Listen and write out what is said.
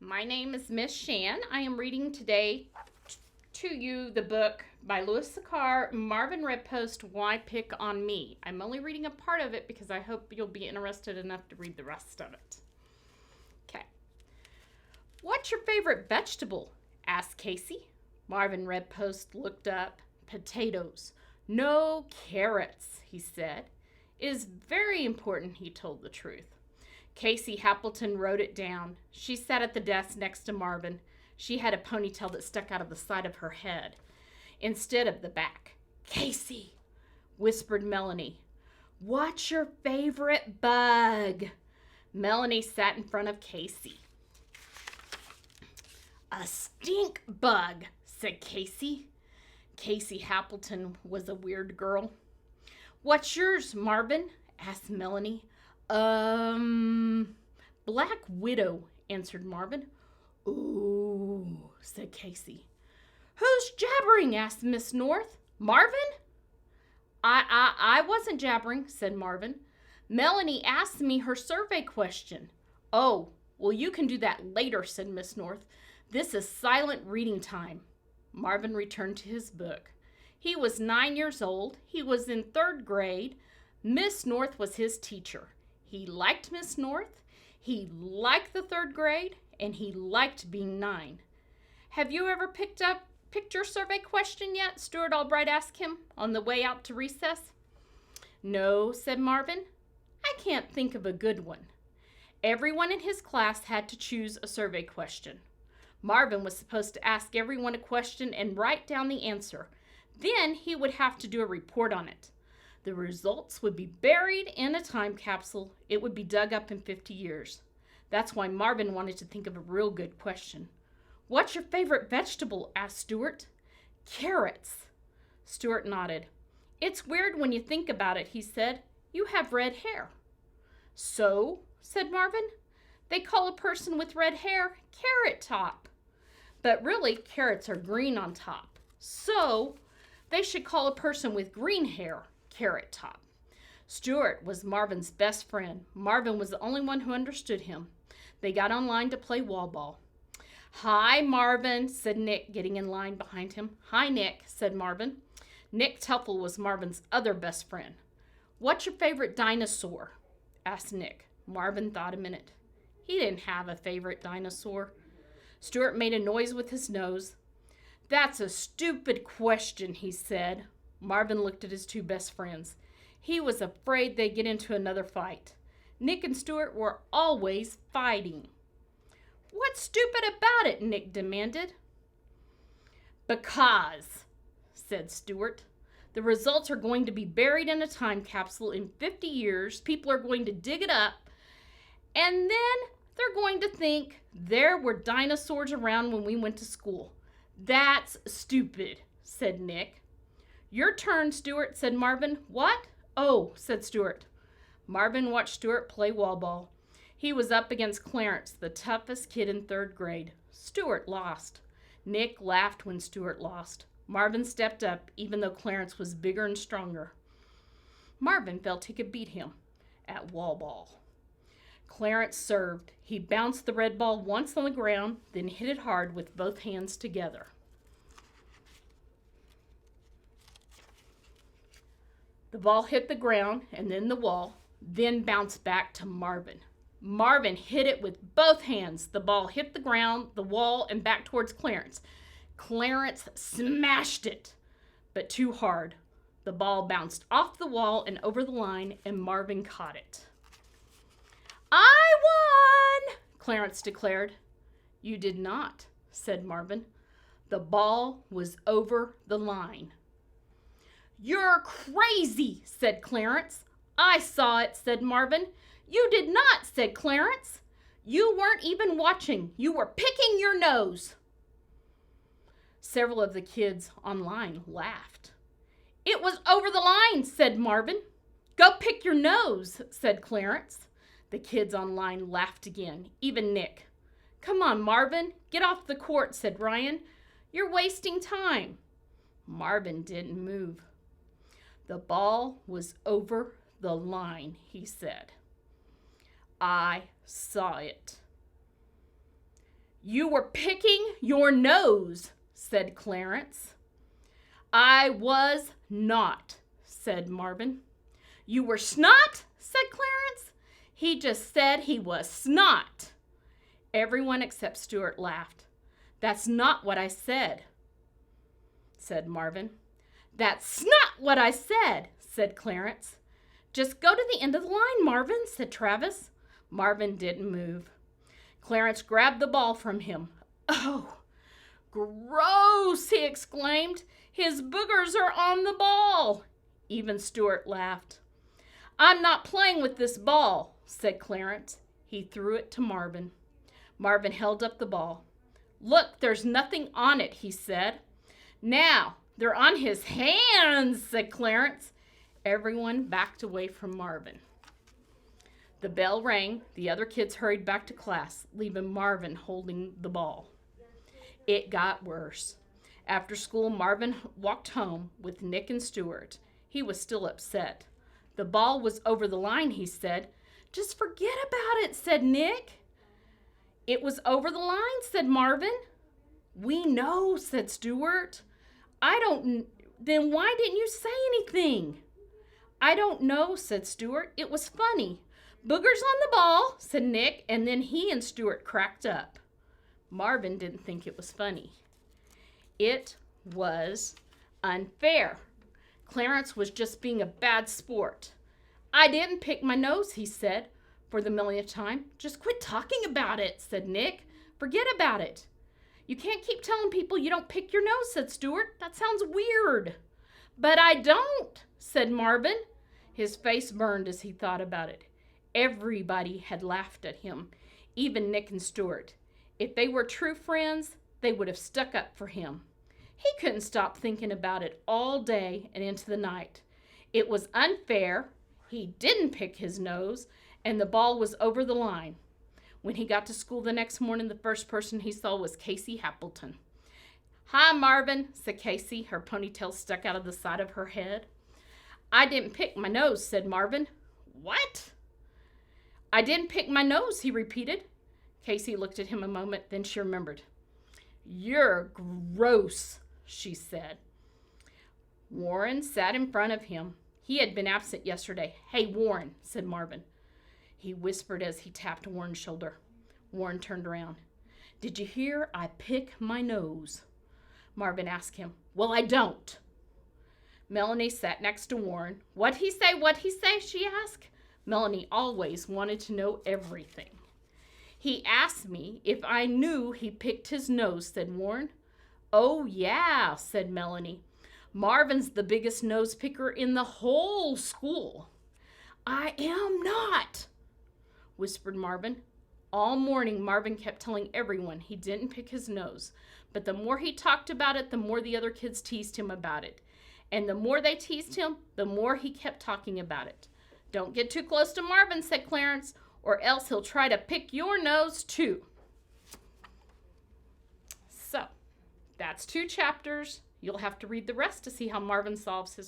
My name is Miss Shan. I am reading today to you the book by Louis Sachar, Marvin Redpost, Why Pick on Me? I'm only reading a part of it because I hope you'll be interested enough to read the rest of it. Okay. What's your favorite vegetable? Asked Casey. Marvin Redpost looked up. Potatoes. No carrots, he said. It is very important, he told the truth. Casey Happleton wrote it down. She sat at the desk next to Marvin. She had a ponytail that stuck out of the side of her head instead of the back. Casey, whispered Melanie, what's your favorite bug? Melanie sat in front of Casey. A stink bug, said Casey. Casey Happleton was a weird girl. What's yours, Marvin? Asked Melanie. Black Widow, answered Marvin. Ooh, said Casey. Who's jabbering? Asked Miss North. Marvin? I wasn't jabbering, said Marvin. Melanie asked me her survey question. Oh, well, you can do that later, said Miss North. This is silent reading time. Marvin returned to his book. He was 9 years old. He was in 3rd grade. Miss North was his teacher. He liked Miss North, he liked the 3rd grade, and he liked being 9. Have you ever picked your survey question yet? Stuart Albright asked him on the way out to recess. No, said Marvin. I can't think of a good one. Everyone in his class had to choose a survey question. Marvin was supposed to ask everyone a question and write down the answer. Then he would have to do a report on it. The results would be buried in a time capsule. It would be dug up in 50 years. That's why Marvin wanted to think of a real good question. What's your favorite vegetable? Asked Stuart. Carrots. Stuart nodded. It's weird when you think about it, he said. You have red hair. So, said Marvin, they call a person with red hair Carrot Top. But really, carrots are green on top. So, they should call a person with green hair Carrot Top. Stuart was Marvin's best friend. Marvin was the only one who understood him. They got on line to play wall ball. Hi, Marvin, said Nick, getting in line behind him. Hi, Nick, said Marvin. Nick Tuffle was Marvin's other best friend. What's your favorite dinosaur? Asked Nick. Marvin thought a minute. He didn't have a favorite dinosaur. Stuart made a noise with his nose. That's a stupid question, he said. Marvin looked at his two best friends. He was afraid they'd get into another fight. Nick and Stuart were always fighting. What's stupid about it? Nick demanded. Because, said Stuart, the results are going to be buried in a time capsule in 50 years. People are going to dig it up, and then they're going to think there were dinosaurs around when we went to school. That's stupid, said Nick. Your turn, Stuart, said Marvin. What? Oh, said Stuart. Marvin watched Stuart play wall ball. He was up against Clarence, the toughest kid in 3rd grade. Stuart lost. Nick laughed when Stuart lost. Marvin stepped up, even though Clarence was bigger and stronger. Marvin felt he could beat him at wall ball. Clarence served. He bounced the red ball once on the ground, then hit it hard with both hands together. The ball hit the ground and then the wall, then bounced back to Marvin. Marvin hit it with both hands. The ball hit the ground, the wall, and back towards Clarence. Clarence smashed it, but too hard. The ball bounced off the wall and over the line, and Marvin caught it. I won, Clarence declared. You did not, said Marvin. The ball was over the line. You're crazy, said Clarence. I saw it, said Marvin. You did not, said Clarence. You weren't even watching. You were picking your nose. Several of the kids online laughed. It was over the line, said Marvin. Go pick your nose, said Clarence. The kids online laughed again, even Nick. Come on, Marvin, get off the court, said Ryan. You're wasting time. Marvin didn't move. The ball was over the line, he said. I saw it. You were picking your nose, said Clarence. I was not, said Marvin. You were snot, said Clarence. He just said he was snot. Everyone except Stuart laughed. That's not what I said, said Marvin. That's not what I said Clarence. Just go to the end of the line, Marvin, said Travis. Marvin didn't move. Clarence grabbed the ball from him. Oh, gross, he exclaimed. His boogers are on the ball. Even Stuart laughed. I'm not playing with this ball, said Clarence. He threw it to Marvin. Marvin held up the ball. Look, there's nothing on it, he said. Now, they're on his hands, said Clarence. Everyone backed away from Marvin. The bell rang. The other kids hurried back to class, leaving Marvin holding the ball. It got worse. After school, Marvin walked home with Nick and Stuart. He was still upset. The ball was over the line, he said. Just forget about it, said Nick. It was over the line, said Marvin. We know, said Stuart. Then why didn't you say anything? I don't know, said Stuart. It was funny. Boogers on the ball, said Nick, and then he and Stuart cracked up. Marvin didn't think it was funny. It was unfair. Clarence was just being a bad sport. I didn't pick my nose, he said, for the millionth time. Just quit talking about it, said Nick. Forget about it. You can't keep telling people you don't pick your nose, said Stuart. That sounds weird. But I don't, said Marvin. His face burned as he thought about it. Everybody had laughed at him, even Nick and Stuart. If they were true friends, they would have stuck up for him. He couldn't stop thinking about it all day and into the night. It was unfair. He didn't pick his nose, and the ball was over the line. When he got to school the next morning, the first person he saw was Casey Happleton. Hi, Marvin, said Casey, her ponytail stuck out of the side of her head. I didn't pick my nose, said Marvin. What? I didn't pick my nose, he repeated. Casey looked at him a moment, then she remembered. You're gross, she said. Warren sat in front of him. He had been absent yesterday. Hey, Warren, said Marvin. He whispered as he tapped Warren's shoulder. Warren turned around. Did you hear I pick my nose? Marvin asked him. Well, I don't. Melanie sat next to Warren. What'd he say, she asked. Melanie always wanted to know everything. He asked me if I knew he picked his nose, said Warren. Oh, yeah, said Melanie. Marvin's the biggest nose picker in the whole school. I am not, whispered Marvin. All morning, Marvin kept telling everyone he didn't pick his nose, but the more he talked about it, the more the other kids teased him about it. And the more they teased him, the more he kept talking about it. Don't get too close to Marvin, said Clarence, or else he'll try to pick your nose too. So, that's 2 chapters. You'll have to read the rest to see how Marvin solves his